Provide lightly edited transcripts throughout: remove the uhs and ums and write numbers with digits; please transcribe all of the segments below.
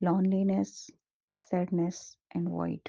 loneliness, sadness and void।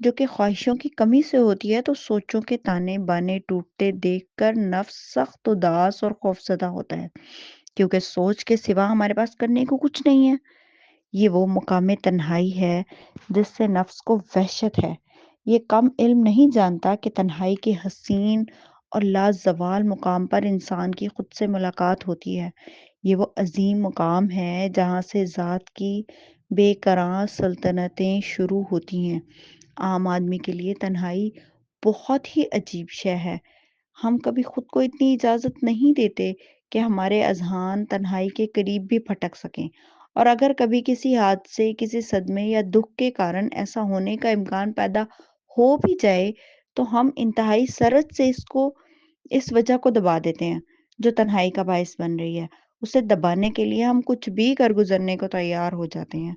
جو کہ خواہشوں کی کمی سے ہوتی ہے، تو سوچوں کے تانے بانے ٹوٹتے دیکھ کر نفس سخت اداس اور خوفزدہ ہوتا ہے، کیونکہ سوچ کے سوا ہمارے پاس کرنے کو کچھ نہیں ہے۔ یہ وہ مقام تنہائی ہے جس سے نفس کو وحشت ہے۔ یہ کم علم نہیں جانتا کہ تنہائی کے حسین اور لازوال مقام پر انسان کی خود سے ملاقات ہوتی ہے۔ یہ وہ عظیم مقام ہے جہاں سے ذات کی بے قرار سلطنتیں شروع ہوتی ہیں۔ عام آدمی کے لیے تنہائی بہت ہی عجیب شے ہے۔ ہم کبھی خود کو اتنی اجازت نہیں دیتے کہ ہمارے اذہان تنہائی کے قریب بھی پھٹک سکیں، اور اگر کبھی کسی حادثے، کسی صدمے یا دکھ کے کارن ایسا ہونے کا امکان پیدا ہو بھی جائے تو ہم انتہائی سرعت سے اس وجہ کو دبا دیتے ہیں جو تنہائی کا باعث بن رہی ہے۔ اسے دبانے کے لیے ہم کچھ بھی کر گزرنے کو تیار ہو جاتے ہیں۔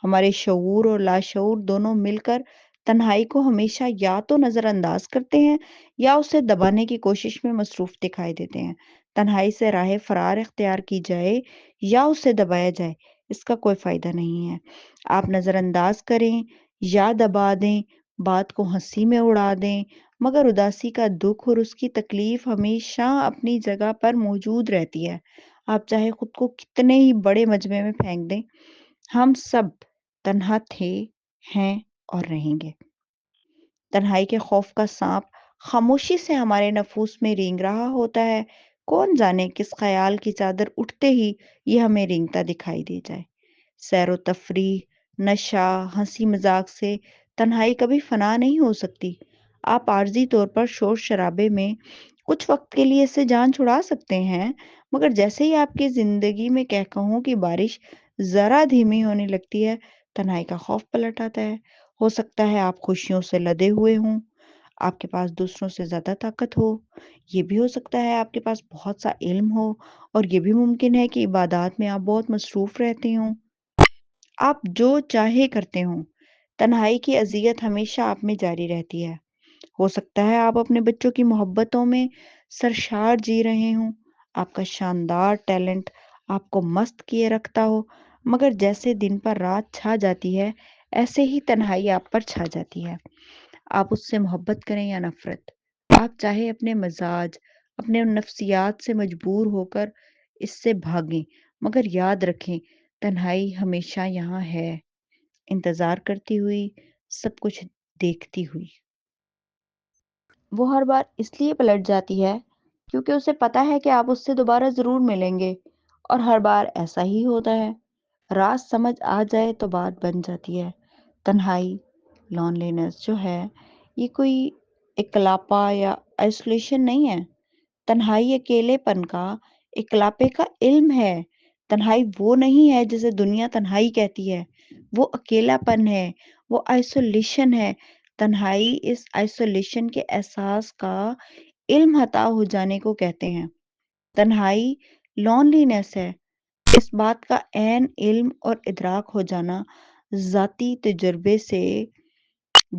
ہمارے شعور اور لاشعور دونوں مل کر تنہائی کو ہمیشہ یا تو نظر انداز کرتے ہیں یا اسے دبانے کی کوشش میں مصروف دکھائی دیتے ہیں۔ تنہائی سے راہ فرار اختیار کی جائے یا اسے دبایا جائے، اس کا کوئی فائدہ نہیں ہے۔ آپ نظر انداز کریں یا دبا دیں، بات کو ہنسی میں اڑا دیں، مگر اداسی کا دکھ اور اس کی تکلیف ہمیشہ اپنی جگہ پر موجود رہتی ہے۔ آپ چاہے خود کو کتنے ہی بڑے مجمع میں پھینک دیں، ہم سب تنہا تھے، ہیں اور رہیں گے۔ تنہائی کے خوف کا سانپ خاموشی سے ہمارے نفوس میں رینگ رہا ہوتا ہے۔ کون جانے کس خیال کی چادر اٹھتے ہی یہ ہمیں رینگتا دکھائی دے جائے۔ سیر و تفریح، نشہ، ہنسی مذاق سے تنہائی کبھی فنا نہیں ہو سکتی۔ آپ عارضی طور پر شور شرابے میں کچھ وقت کے لیے اس سے جان چھڑا سکتے ہیں، مگر جیسے ہی آپ کی زندگی میں قہقہوں کی بارش ذرا دھیمی ہونے لگتی ہے، تنہائی کا خوف پلٹ آتا ہے۔ ہو سکتا ہے آپ خوشیوں سے لدے ہوئے ہوں، آپ کے پاس دوسروں سے زیادہ طاقت ہو، یہ بھی ہو سکتا ہے آپ کے پاس بہت سا علم ہو، اور یہ بھی ممکن ہے کہ عبادات میں آپ بہت مصروف رہتے ہوں۔ آپ جو چاہے کرتے ہوں، تنہائی کی اذیت ہمیشہ آپ میں جاری رہتی ہے۔ ہو سکتا ہے آپ اپنے بچوں کی محبتوں میں سرشار جی رہے ہوں، آپ کا شاندار ٹیلنٹ آپ کو مست کیے رکھتا ہو، مگر جیسے دن پر رات چھا جاتی ہے، ایسے ہی تنہائی آپ پر چھا جاتی ہے۔ آپ اس سے محبت کریں یا نفرت، آپ چاہے اپنے مزاج، اپنے نفسیات سے مجبور ہو کر اس سے بھاگیں، مگر یاد رکھیں تنہائی ہمیشہ یہاں ہے، انتظار کرتی ہوئی، سب کچھ دیکھتی ہوئی۔ وہ ہر بار اس لیے پلٹ جاتی ہے کیونکہ اسے پتا ہے کہ آپ اس سے دوبارہ ضرور ملیں گے، اور ہر بار ایسا ہی ہوتا ہے۔ راز سمجھ آ جائے تو بات بن جاتی ہے۔ تنہائی، لونلینس جو ہے، یہ کوئی اکلاپا یا آئسولیشن نہیں ہے۔ تنہائی اکیلے پن کا، اکلاپے کا علم ہے۔ تنہائی وہ نہیں ہے جسے دنیا تنہائی کہتی ہے، وہ اکیلا پن ہے، وہ آئسولیشن ہے۔ تنہائی اس آئسولیشن کے احساس کا علم عطا ہو جانے کو کہتے ہیں۔ تنہائی لونلینس ہے، اس بات کا عین علم اور ادراک ہو جانا، ذاتی تجربے سے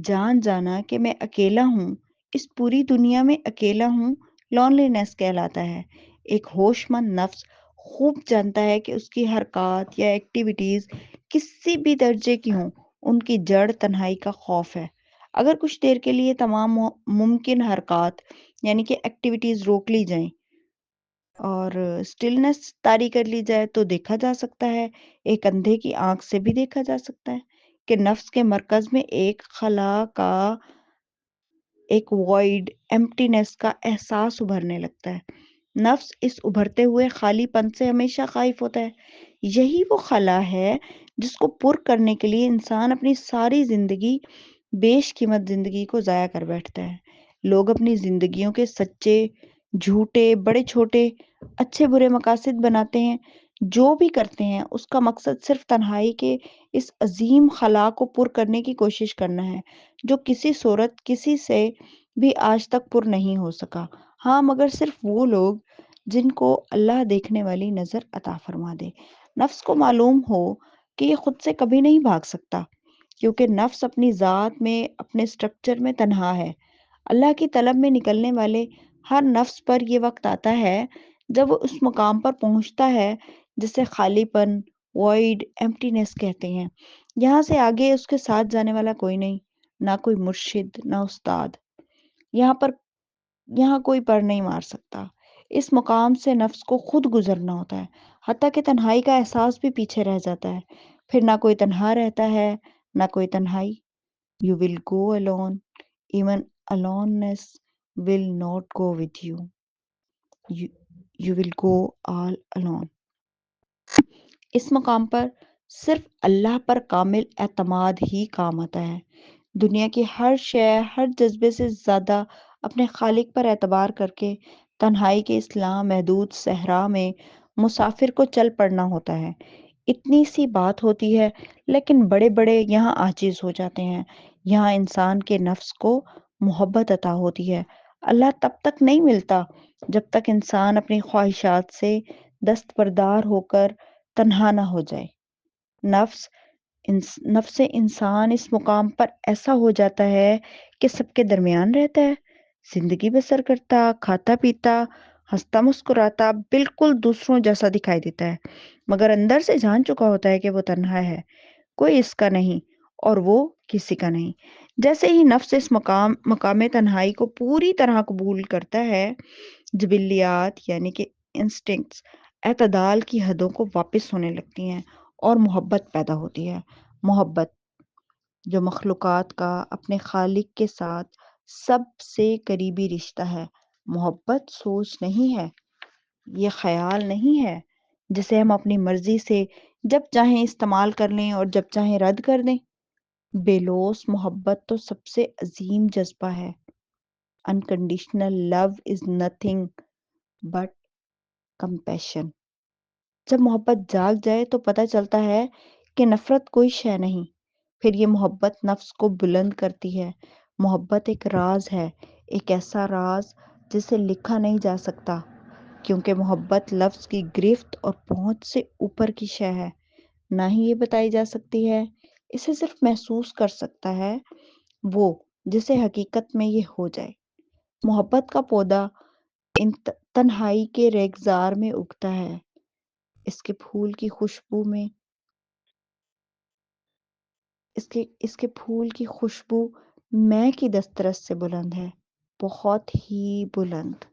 جان جانا کہ میں اکیلا ہوں، اس پوری دنیا میں اکیلا ہوں، لونلینس کہلاتا ہے۔ ایک ہوش مند نفس خوب جانتا ہے کہ اس کی حرکات یا ایکٹیویٹیز کسی بھی درجے کی ہوں، ان کی جڑ تنہائی کا خوف ہے۔ اگر کچھ دیر کے لیے تمام ممکن حرکات یعنی کہ ایکٹیویٹیز روک لی جائیں اور سٹلنس طاری کر لی جائے تو دیکھا جا سکتا ہے، ایک اندھے کی آنکھ سے بھی دیکھا جا سکتا ہے کہ نفس کے مرکز میں ایک خلا کا، ایک وائڈ ایمپٹینس کا احساس ابھرنے لگتا ہے۔ نفس اس ابھرتے ہوئے خالی پن سے ہمیشہ خائف ہوتا ہے۔ یہی وہ خلا ہے جس کو پر کرنے کے لیے انسان اپنی ساری زندگی، بیش قیمت زندگی کو ضائع کر بیٹھتا ہے۔ لوگ اپنی زندگیوں کے سچے، جھوٹے، بڑے چھوٹے، اچھے برے مقاصد بناتے ہیں۔ جو بھی کرتے ہیں اس کا مقصد صرف تنہائی کے اس عظیم خلا کو پر کرنے کی کوشش کرنا ہے، جو کسی صورت کسی سے بھی آج تک پر نہیں ہو سکا۔ ہاں، مگر صرف وہ لوگ جن کو اللہ دیکھنے والی نظر عطا فرما دے۔ نفس کو معلوم ہو کہ یہ خود سے کبھی نہیں بھاگ سکتا، کیونکہ نفس اپنی ذات میں، اپنے سٹرکچر میں تنہا ہے۔ اللہ کی طلب میں نکلنے والے ہر نفس پر یہ وقت آتا ہے جب وہ اس مقام پر پہنچتا ہے جسے خالی پن، وائڈ ایمپٹینس کہتے ہیں۔ یہاں سے آگے اس کے ساتھ جانے والا کوئی نہیں۔ نہ کوئی مرشد، نہ استاد۔ یہاں پر یہاں کوئی پر نہیں مار سکتا۔ اس مقام سے نفس کو خود گزرنا ہوتا ہے، حتیٰ کہ تنہائی کا احساس بھی پیچھے رہ جاتا ہے۔ پھر نہ کوئی تنہا رہتا ہے، نہ کوئی تنہائی۔ You will go alone, even aloneness will not go with you. You, you will go all alone. اس مقام پر صرف اللہ پر کامل اعتماد ہی کام آتا ہے۔ دنیا کی ہر شے، ہر جذبے سے زیادہ اپنے خالق پر اعتبار کر کے تنہائی کے اسلام محدود صحرا میں مسافر کو چل پڑنا ہوتا ہے۔ اتنی سی بات ہوتی ہے، لیکن بڑے بڑے یہاں عاجز ہو جاتے ہیں۔ یہاں انسان کے نفس کو محبت عطا ہوتی ہے۔ اللہ تب تک نہیں ملتا جب تک انسان اپنی خواہشات سے دستبردار ہو کر تنہا نہ ہو جائے۔ نفس نفس انسان اس مقام پر ایسا ہو جاتا ہے کہ سب کے درمیان رہتا ہے، زندگی بسر کرتا، کھاتا پیتا، ہنستا مسکراتا، بالکل دوسروں جیسا دکھائی دیتا ہے، مگر اندر سے جان چکا ہوتا ہے کہ وہ تنہا ہے، کوئی اس کا نہیں اور وہ کسی کا نہیں۔ جیسے ہی نفس اس مقام تنہائی کو پوری طرح قبول کرتا ہے، جبلیات یعنی کہ انسٹنکٹس اعتدال کی حدوں کو واپس ہونے لگتی ہیں اور محبت پیدا ہوتی ہے۔ محبت جو مخلوقات کا اپنے خالق کے ساتھ سب سے قریبی رشتہ ہے۔ محبت سوچ نہیں ہے، یہ خیال نہیں ہے جسے ہم اپنی مرضی سے جب چاہیں استعمال کر لیں اور جب چاہیں رد کر دیں۔ بے لوث محبت تو سب سے عظیم جذبہ ہے۔ Unconditional love is nothing but compassion۔ جب محبت جاگ جائے تو پتہ چلتا ہے کہ نفرت کوئی شے نہیں۔ پھر یہ محبت نفس کو بلند کرتی ہے۔ محبت ایک راز ہے، ایک ایسا راز جسے لکھا نہیں جا سکتا، کیونکہ محبت لفظ کی گرفت اور پہنچ سے اوپر کی شے ہے، نہ ہی یہ بتائی جا سکتی ہے۔ اسے صرف محسوس کر سکتا ہے وہ جسے حقیقت میں یہ ہو جائے۔ محبت کا پودا ان تنہائی کے ریگزار میں اگتا ہے۔ اس کے پھول کی خوشبو میں اس کے پھول کی خوشبو میں کی دسترس سے بلند ہے، بہت ہی بلند۔